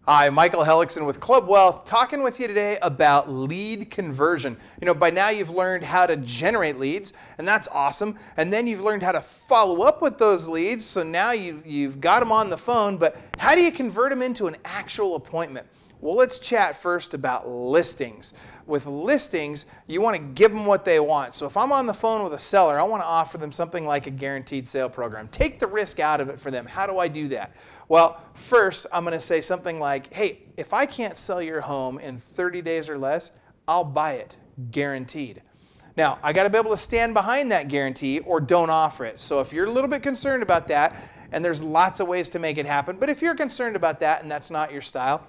Hi, Michael Hellickson with Club Wealth, talking with you today about lead conversion. You know, by now you've learned how to generate leads, and that's awesome. And then you've learned how to follow up with those leads, so now you've got them on the phone, but how do you convert them into an actual appointment? Well, let's chat first about listings. With listings, you want to give them what they want. So if I'm on the phone with a seller, I want to offer them something like a guaranteed sale program. Take the risk out of it for them. How do I do that? Well, first, I'm going to say something like, hey, if I can't sell your home in 30 days or less, I'll buy it, guaranteed. Now, I got to be able to stand behind that guarantee or don't offer it. So if you're a little bit concerned about that, and there's lots of ways to make it happen, but if you're concerned about that and that's not your style,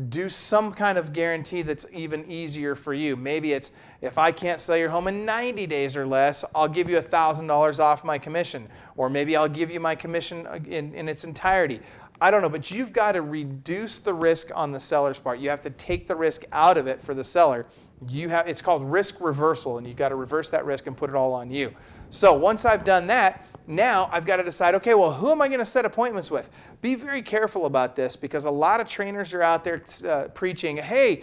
do some kind of guarantee that's even easier for you. Maybe it's, if I can't sell your home in 90 days or less, I'll give you $1,000 off my commission. Or maybe I'll give you my commission in its entirety. I don't know, but you've got to reduce the risk on the seller's part. You have to take the risk out of it for the seller. It's called risk reversal, and you've got to reverse that risk and put it all on you. So once I've done that, now I've got to decide, okay, well, who am I going to set appointments with? Be very careful about this, because a lot of trainers are out there preaching, hey,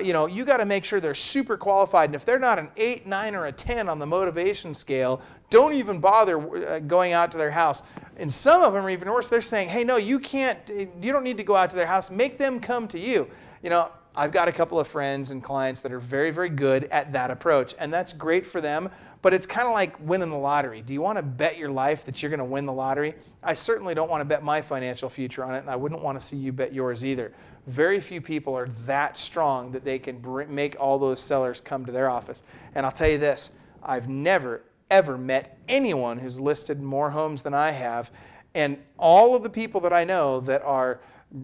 you got to make sure they're super qualified, and if they're not an 8, 9, or a 10 on the motivation scale, don't even bother going out to their house. And some of them are even worse. They're saying, hey, no, you don't need to go out to their house. Make them come to you. You know, I've got a couple of friends and clients that are very, very good at that approach, and that's great for them, but it's kind of like winning the lottery. Do you want to bet your life that you're going to win the lottery? I certainly don't want to bet my financial future on it, and I wouldn't want to see you bet yours either. Very few people are that strong that they can make all those sellers come to their office. And I'll tell you this, I've never, ever met anyone who's listed more homes than I have, and all of the people that I know that are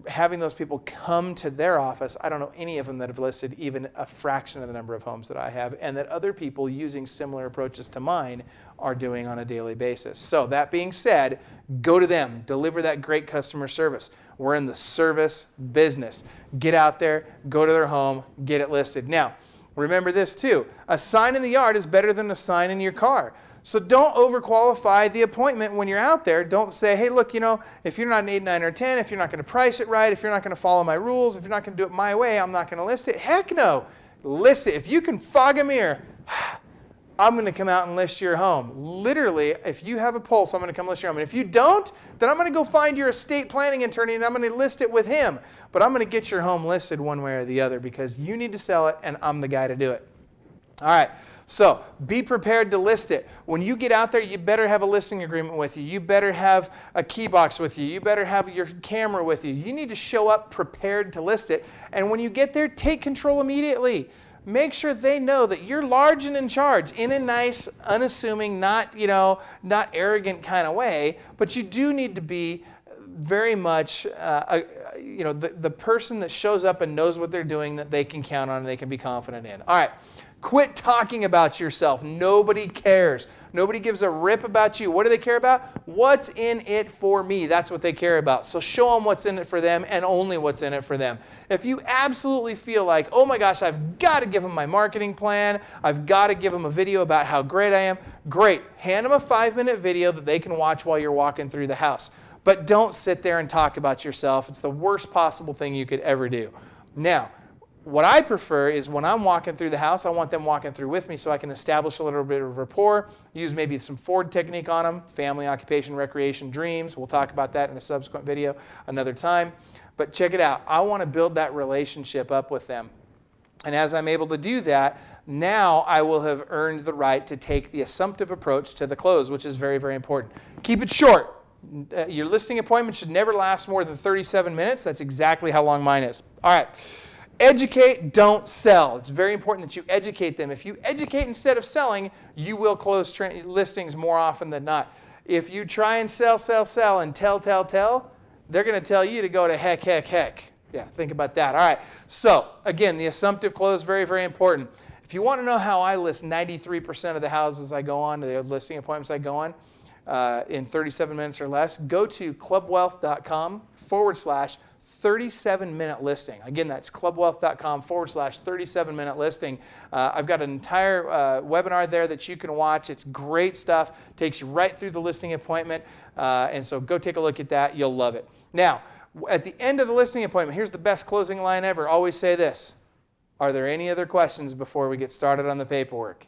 having those people come to their office, I don't know any of them that have listed even a fraction of the number of homes that I have, and that other people using similar approaches to mine are doing on a daily basis. So that being said, go to them, deliver that great customer service. We're in the service business. Get out there, go to their home, get it listed. Now, remember this too, a sign in the yard is better than a sign in your car. So don't overqualify the appointment when you're out there. Don't say, hey, look, if you're not an 8, 9, or 10, if you're not going to price it right, if you're not going to follow my rules, if you're not going to do it my way, I'm not going to list it. Heck no. List it. If you can fog a mirror, I'm going to come out and list your home. Literally, if you have a pulse, I'm going to come list your home. And if you don't, then I'm going to go find your estate planning attorney and I'm going to list it with him. But I'm going to get your home listed one way or the other because you need to sell it and I'm the guy to do it. All right. So be prepared to list it. When you get out there, you better have a listing agreement with you. You better have a key box with you. You better have your camera with you. You need to show up prepared to list it. And when you get there, take control immediately. Make sure they know that you're large and in charge in a nice, unassuming, not arrogant kind of way. But you do need to be very much the person that shows up and knows what they're doing, that they can count on and they can be confident in. All right. Quit talking about yourself. Nobody cares. Nobody gives a rip about you. What do they care about? What's in it for me? That's what they care about. So show them what's in it for them and only what's in it for them. If you absolutely feel like, oh my gosh, I've got to give them my marketing plan, I've got to give them a video about how great I am, great. Hand them a 5-minute video that they can watch while you're walking through the house. But don't sit there and talk about yourself. It's the worst possible thing you could ever do. Now, what I prefer is when I'm walking through the house, I want them walking through with me so I can establish a little bit of rapport, use maybe some Ford technique on them, family, occupation, recreation, dreams. We'll talk about that in a subsequent video another time. But check it out. I want to build that relationship up with them. And as I'm able to do that, now I will have earned the right to take the assumptive approach to the close, which is very, very important. Keep it short. Your listing appointment should never last more than 37 minutes. That's exactly how long mine is. All right. Educate, don't sell. It's very important that you educate them. If you educate instead of selling, you will close listings more often than not. If you try and sell, and tell, they're going to tell you to go to heck. Yeah, think about that. All right. So, again, the assumptive close, very, very important. If you want to know how I list 93% of the houses I go on, the listing appointments I go on, in 37 minutes or less, go to clubwealth.com/37-minute listing. Again, that's clubwealth.com/37-minute listing. I've got an entire webinar there that you can watch. It's great stuff. Takes you right through the listing appointment. And so go take a look at that. You'll love it. Now, At the end of the listing appointment, here's the best closing line ever. Always say this: are there any other questions before we get started on the paperwork?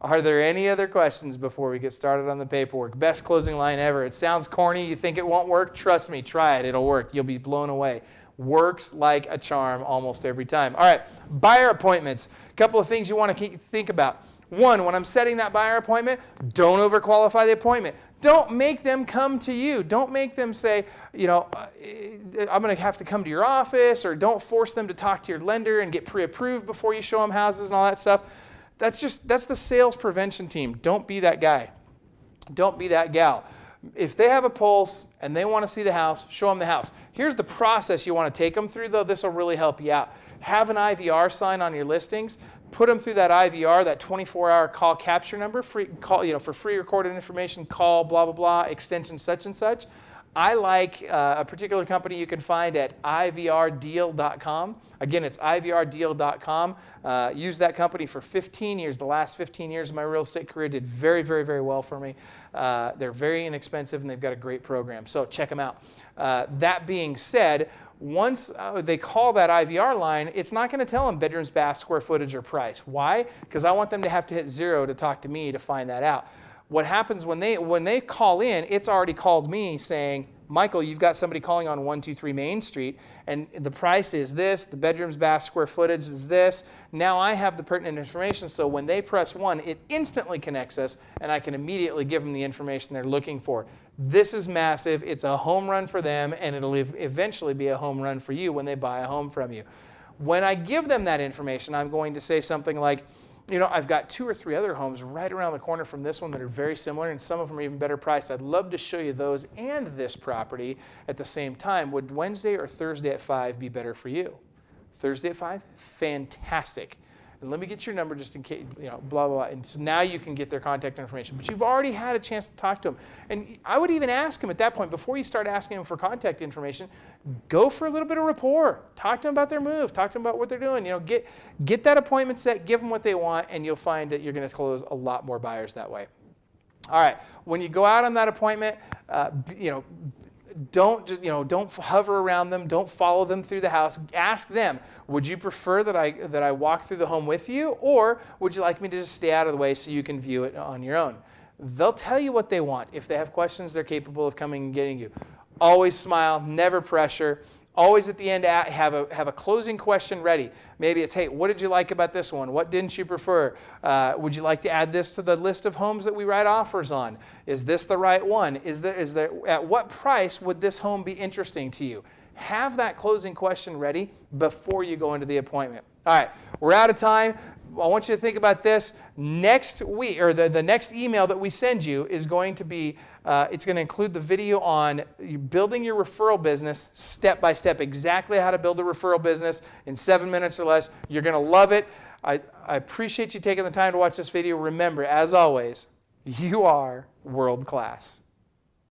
Are there any other questions before we get started on the paperwork? Best closing line ever. It sounds corny. You think it won't work? Trust me, try it. It'll work. You'll be blown away. Works like a charm almost every time. All right, buyer appointments. A couple of things you want to think about. One, when I'm setting that buyer appointment, don't overqualify the appointment. Don't make them come to you. Don't make them say, I'm going to have to come to your office, or don't force them to talk to your lender and get pre-approved before you show them houses and all that stuff. That's the sales prevention team. Don't be that guy. Don't be that gal. If they have a pulse and they want to see the house, show them the house. Here's the process you want to take them through, though. This will really help you out. Have an IVR sign on your listings. Put them through that IVR, that 24-hour call capture number, free call, for free recorded information, call, blah, blah, blah, extension such and such. I like a particular company you can find at ivrdeal.com. Again, it's ivrdeal.com. Use that company for 15 years. The last 15 years of my real estate career did very, very, very well for me. They're very inexpensive, and they've got a great program. So check them out. That being said, once they call that IVR line, it's not going to tell them bedrooms, baths, square footage, or price. Why? Because I want them to have to hit 0 to talk to me to find that out. What happens when they call in, it's already called me saying, Michael, you've got somebody calling on 123 Main Street, and the price is this, the bedrooms, baths, square footage is this. Now I have the pertinent information, so when they press 1, it instantly connects us, and I can immediately give them the information they're looking for. This is massive. It's a home run for them, and it'll eventually be a home run for you when they buy a home from you. When I give them that information, I'm going to say something like, I've got 2 or 3 other homes right around the corner from this one that are very similar, and some of them are even better priced. I'd love to show you those and this property at the same time. Would Wednesday or Thursday at 5 be better for you? Thursday at 5? Fantastic. And let me get your number just in case, blah, blah, blah. And so now you can get their contact information. But you've already had a chance to talk to them. And I would even ask them at that point, before you start asking them for contact information, go for a little bit of rapport. Talk to them about their move. Talk to them about what they're doing. Get that appointment set, give them what they want, and you'll find that you're going to close a lot more buyers that way. All right, when you go out on that appointment, don't hover around them. Don't follow them through the house. Ask them, would you prefer that I walk through the home with you, or would you like me to just stay out of the way so you can view it on your own? They'll tell you what they want. If they have questions, they're capable of coming and getting you. Always smile, never pressure. Always at the end have a closing question ready. Maybe it's, hey, what did you like about this one? What didn't you prefer? Would you like to add this to the list of homes that we write offers on? Is this the right one? Is there at what price would this home be interesting to you? Have that closing question ready before you go into the appointment. All right, we're out of time. I want you to think about this. Next week, or the next email that we send you is going to be, it's going to include the video on building your referral business step by step, exactly how to build a referral business in 7 minutes or less. You're going to love it. I appreciate you taking the time to watch this video. Remember, as always, you are world class.